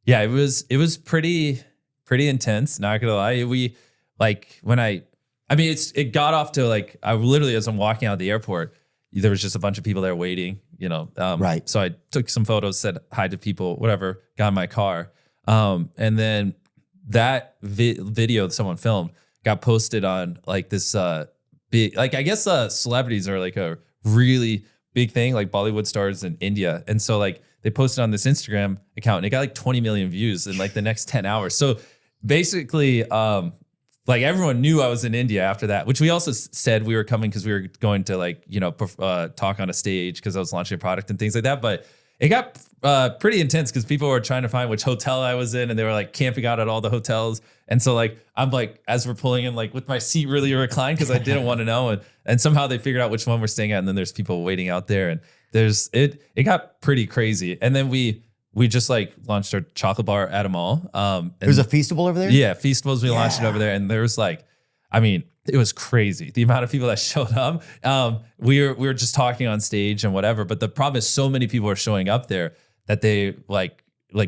Yeah, it was pretty intense, not gonna lie. We like when I mean it got off to like I literally as I'm walking out of the airport, there was just a bunch of people there waiting, Right. So I took some photos, said hi to people, whatever, got in my car. And then that video that someone filmed got posted on like this big, like I guess celebrities are like a really big thing, like Bollywood stars in India. And so like they posted on this Instagram account and it got like 20 million views in like the next 10 hours. So basically, like everyone knew I was in India after that, which we also said we were coming because we were going to like, talk on a stage because I was launching a product and things like that. But it got pretty intense because people were trying to find which hotel I was in and they were like camping out at all the hotels. And so like, I'm like, as we're pulling in, like with my seat really reclined because I didn't want to know. And somehow they figured out which one we're staying at. And then there's people waiting out there and it got pretty crazy. And then we just like launched our chocolate bar at a mall. There's a Feastable over there? Yeah, Feastables, we launched it over there. And there was like, I mean, it was crazy. The amount of people that showed up. We were just talking on stage and whatever. But the problem is so many people are showing up there that they like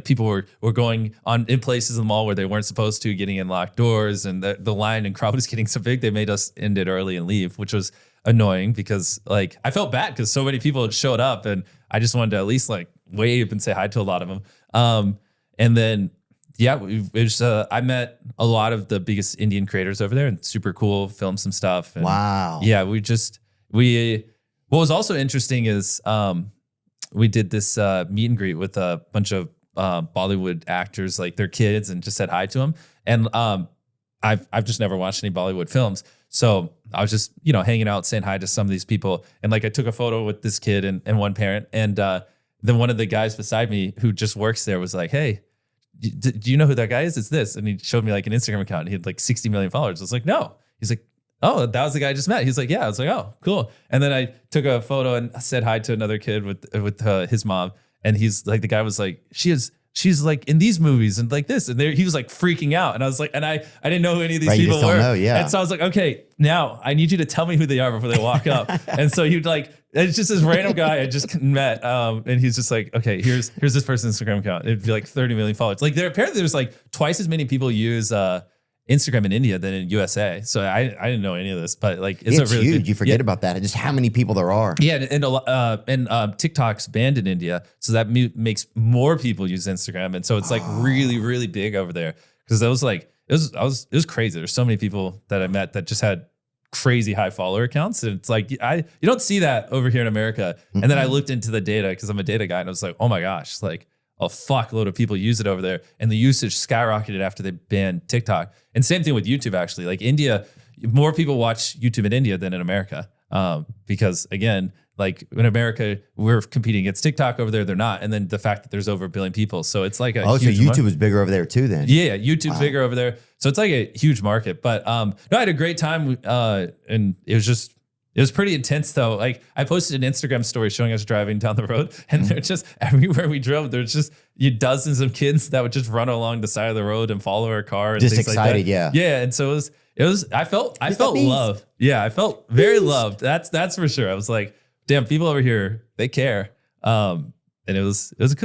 people were going on in places in the mall where they weren't supposed to, getting in locked doors. And the line and crowd was getting so big, they made us end it early and leave, which was annoying because like I felt bad because so many people showed up and I just wanted to at least like wave and say hi to a lot of them. And then, yeah, I met a lot of the biggest Indian creators over there and super cool, filmed some stuff. And wow. Yeah, what was also interesting is we did this meet and greet with a bunch of Bollywood actors, like their kids, and just said hi to them. And I've just never watched any Bollywood films. So I was just, hanging out, saying hi to some of these people. And like I took a photo with this kid and one parent. And then one of the guys beside me who just works there was like, hey, do you know who that guy is? It's this. And he showed me like an Instagram account. He had like 60 million followers. I was like, no. He's like, oh, that was the guy I just met. He's like, yeah. I was like, oh, cool. And then I took a photo and said hi to another kid with his mom. And he's like, the guy was like, she's like in these movies and like this. And he was like freaking out. And I was like, and I didn't know who any of these people were. Know, yeah. And so I was like, okay, now I need you to tell me who they are before they walk up. And so he'd like, it's just this random guy I just met. And he's just like, okay, here's this person's Instagram account. It'd be like 30 million followers. Like apparently there's like twice as many people use Instagram in India than in USA. So I didn't know any of this, but like it's really huge. You forget about that and just how many people there are. Yeah, and TikTok's banned in India, so that makes more people use Instagram, and so it's like really, really big over there. Because it was crazy. There's so many people that I met that just had crazy high follower accounts, and it's like you don't see that over here in America. Mm-hmm. And then I looked into the data because I'm a data guy, and I was like, oh my gosh, like a fuckload of people use it over there, and the usage skyrocketed after they banned TikTok. And same thing with YouTube, actually. Like India, more people watch YouTube in India than in America, because again, like in America, we're competing against TikTok. Over there, they're not. And then the fact that there's over 1 billion people, so it's like so YouTube is bigger over there too. Then YouTube's bigger over there, so it's like a huge market. But no, I had a great time, and it was pretty intense though. Like I posted an Instagram story showing us driving down the road, and they're just everywhere we drove. There's just dozens of kids that would just run along the side of the road and follow our car. And just things excited, like that. Yeah. And so it was. I felt love. Yeah, I felt very loved. That's for sure. I was like, damn, people over here, they care. And it was a cool.